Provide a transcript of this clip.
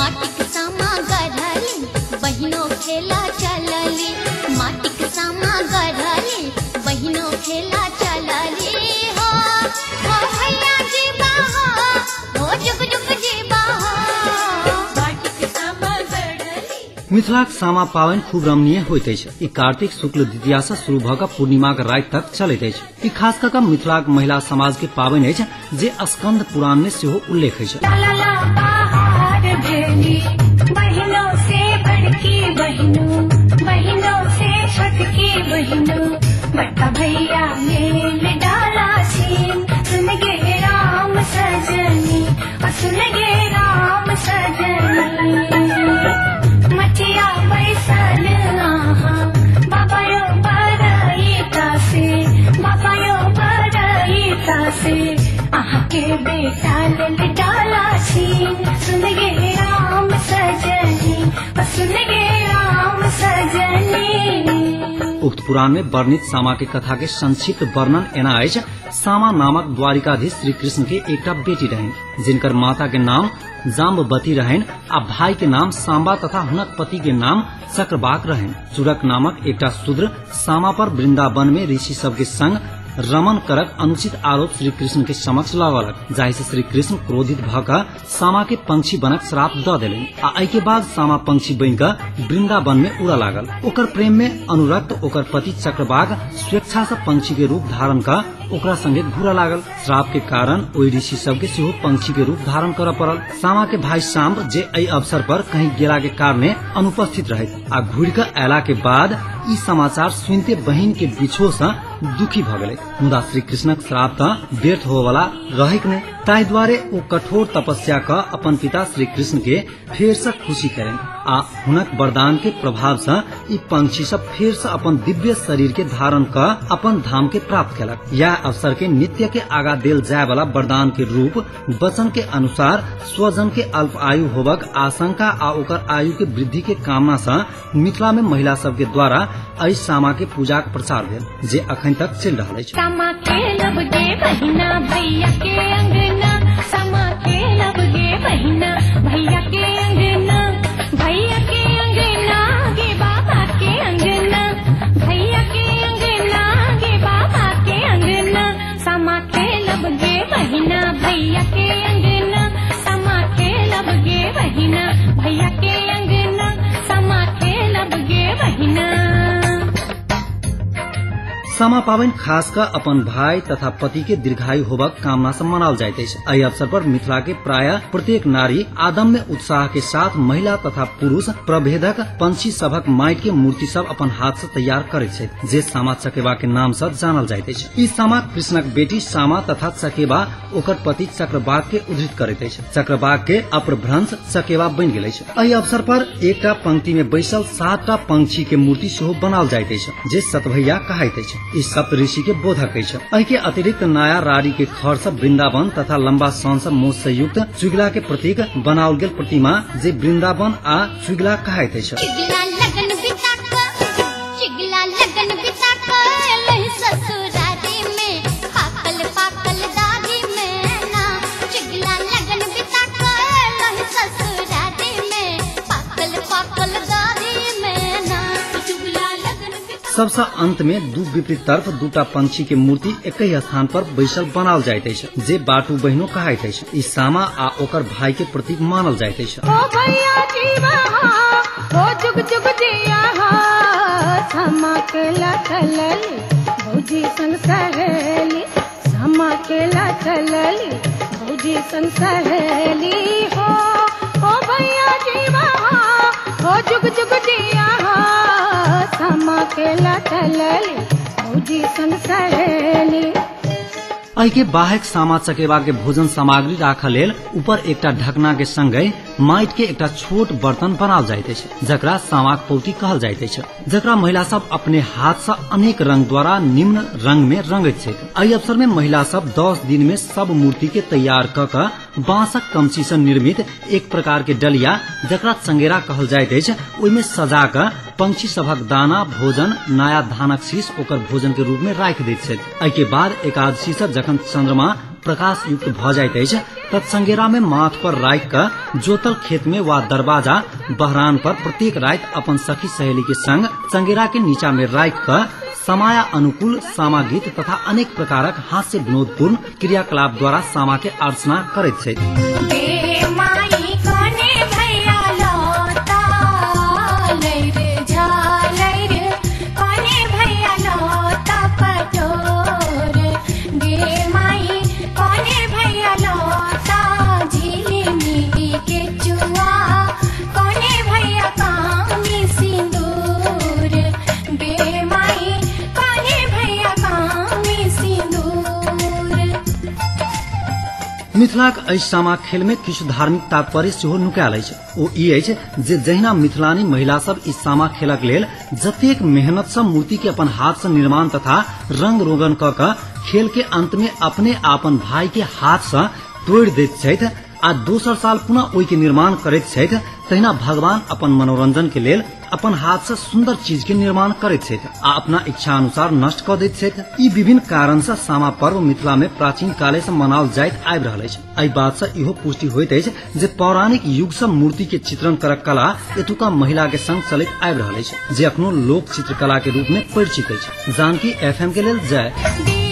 माटिक सामा गढ़ली बहिनो खेला चलली, माटिक सामा गढ़ली बहिनो खेला चलली हो भैया जी बाहो हो जुग जुग जी बाहो माटिक सामा गढ़ली। मिथिलाक सामा पावनि खूब रमणीय होइत अछि। ई कार्तिक शुक्ल द्वितीया से शुरू भऽ कऽ पूर्णिमाक राति तक चलैत अछि। ई खास कऽ मिथिलाक महिला समाज के पावनि अछि जे स्कंद पुराण में सेहो उल्लेख अछि। बहनों से बड़की बहनों, बहनों से छोटकी बहनों, बड़का भैया मेल डाला सीन, सुन गे राम सजनी और सुन गे राम सजनी। मचिया बैसल आहा बाबा यो बरईता से, बाबा यो बरईता से आहा के बेटा ले डाला सीन, सुन गे राम सजनी और सुन गे राम सजनी। उक्त पुराण में वर्णित सामा के कथा के संक्षिप्त वर्णन एना अछि। सामा नामक द्वारिकाधीश श्री कृष्ण के एकटा बेटी रहन, जिनकर माता के नाम जाम्बवती रहन आ भाई के नाम सांबा तथा हुनक पति के नाम चक्रबाक रहन। चूरक नामक एकटा शूद्र सामा पर वृंदावन में ऋषि सब के संग रमन करक अनुचित आरोप श्री कृष्ण के समक्ष लगलक, जाहि से श्री कृष्ण क्रोधित भ कऽ सामा के पंक्षी बनक श्राप द देलनि आ एहि के बाद सामा पंक्षी बनि कऽ वृंदावन में उड़ऽ लागल। ओकर प्रेम में अनुरक्त ओकर पति चक्रबाक स्वेच्छा से पंक्षी के रूप धारण कऽ ओकरा संगे घूरऽ लागल। श्राप के कारण ओहि ऋषि सब के सेहो पंक्षी के रूप धारण करऽ पड़ल। सामा के भाई सांब जे एहि अवसर पर कहीं गेला के कारणे अनुपस्थित रहैत आ घुरि कऽ अयला के बाद ई समाचार सुनते बहिन के बिछो से दुखी भ गेलै, मुदा श्री कृष्णक श्राप तऽ व्यर्थ होय वाला रहैक नहि। ताहि दुआरे ओ कठोर तपस्या कऽ अपन पिता श्री कृष्ण के फेर से खुशी करें आ हुनक वरदान के प्रभाव से ई पंक्षी सब फेर से अपन दिव्य शरीर के धारण कऽ अपन धाम के प्राप्त केलक। यह अवसर के नित्य के आगा देल जाय वाला वरदान के रूप वचन के अनुसार स्वजन के अल्प आयु होबक आशंका आ ओकर आयु के वृद्धि के कामना से मिथिला में महिला सब के द्वारा एहि सामा के पूजा के प्रचार भेल, जे अखन तक चलि रहल अछि। सामा खेलब गे बहिना भैया के अंगना, सामा खेलब गे बहिना भैया के अंगना, भैया के अंगना गे बाबा के अंगना, भैया के अंगना गे बाबा के अंगना। सामा खेलब गे बहिना भैया के अंगना, सामा खेलब गे बहिना भैया के अंगना, सामा खेलब गे बहिना। सामा पावनि खास कऽ अपन भाई तथा पति के दीर्घायु होबक कामना से मनाओल जाइत अछि। एहि अवसर पर मिथिला के प्रायः प्रत्येक नारी आदम्य उत्साह के साथ महिला तथा पुरुष प्रभेदक पंछी सभक माटि के मूर्ति सब अपन हाथ से तैयार करैत छथि, जे सामा चकेबा के नाम से जानल जाइत अछि। ई सामा कृष्णक बेटी सामा तथा चकेबा ओकर पति चक्रबाक के उद्धृत करैत अछि। चक्रबाक के अपभ्रंश चकेबा बनि गेल अछि। एहि अवसर पर एकटा पंक्ति में बैसल 7टा पंक्षी के मूर्ति सेहो बनाओल जाइत अछि, जे सतभैया कहैत अछि। ई सप्त ऋषि के बोधक अछि। एहि के अतिरिक्त नया रारी के खर से वृंदावन तथा लंबा सन से मोच से युक्त चुगला के प्रतीक बनाओल गेल प्रतिमा, जे वृंदावन आ चुगला कहैत अछि। चिगला लगन बिता लहि ससुरारी में पाकल पाकल दाढ़ी में ना, चिगला लगन बिता लहि ससुरारी में पाकल पाकल दाढ़ी में ना, चिगला लगन। सबसे अंत में दू विपरीत तरफ दूटा पंक्षी के मूर्ति एक ही स्थान पर बैसल बनाओल जाइत अछि, जे बाटू बहिनो कहैत अछि। ई सामा आ ओकर भाई के प्रतीक मानल जाइत अछि। ओ भैया जीवा हो जुग जुग जिया हो, सामा केला चलली भौजी संग सहेली, सामा केला चलली भौजी संग सहेली हो। ओ भैया जीवा हो जुग जुग जिया हो, सामा केला चलली भौजी संग सहेली। एहि के बाहेक सामा चकेबा के भोजन सामग्री राखऽ लेल ऊपर एकटा ढकना के संगे माटि के एकटा छोट बर्तन बनाओल जाइत अछि, जकरा सामाक पौती कहल जाइत अछि, जकरा महिला सब अपने हाथ से अनेक रंग द्वारा निम्न रंग में रंगैत छथि। एहि अवसर में महिला सब 10 दिन में सब मूर्ति के तैयार कऽ कऽ बांसक कमची से निर्मित एक प्रकार के डलिया, जकरा चंगेरा कहल जाइत अछि, ओहिमे सजा कऽ पंक्षी सभक दाना भोजन नया धानक शीश ओकर भोजन के रूप में राखि दैत छथि। एहि के बाद एकादशी से जखन चंद्रमा प्रकाश युक्त भ जाइत अछि तत्संगेरा में माथ पर राख क जोतल खेत में वा दरवाजा बहरान पर प्रत्येक रात अपन सखी सहेली के संग चंगेरा के नीचा में राख क समाया अनुकूल सामा गीत तथा अनेक प्रकारक हास्य विनोदपूर्ण क्रियाकलाप द्वारा सामा के अर्चना करैत छथि। मिथिलाक एहि सामा खेल में किछु धार्मिक तात्पर्य सेहो नुकायल अछि। ओ ई अछि जे जहिना मिथिलानी महिला सब ई सामा खेलक लेल जतेक मेहनत सँ मूर्ति के अपन हाथ सँ निर्माण तथा रंग रोगन क क खेल के अंत में अपने आपन भाई के हाथ सँ तोड़ि दैत छथि आ दोसर साल पुनः ओहि के निर्माण करैत छथि, तहिना भगवान अपन मनोरंजन के लेल अपन हाथ से सुंदर चीज के निर्माण करैत छथि आ अपना इच्छा अनुसार नष्ट क दैत छथि। ई विभिन्न कारण से सामा पर्व मिथिला में प्राचीन काले से मनाओल जाइत आबि रहल अछि। एहि बात से इहो पुष्टि होइत अछि जे पौराणिक युग से मूर्ति के चित्रण करक कला एतुका महिला के संग चलैत आबि रहल अछि, जे अखनो लोक चित्रकला के रूप में परिचित अछि। जानकी FM के लेल जय।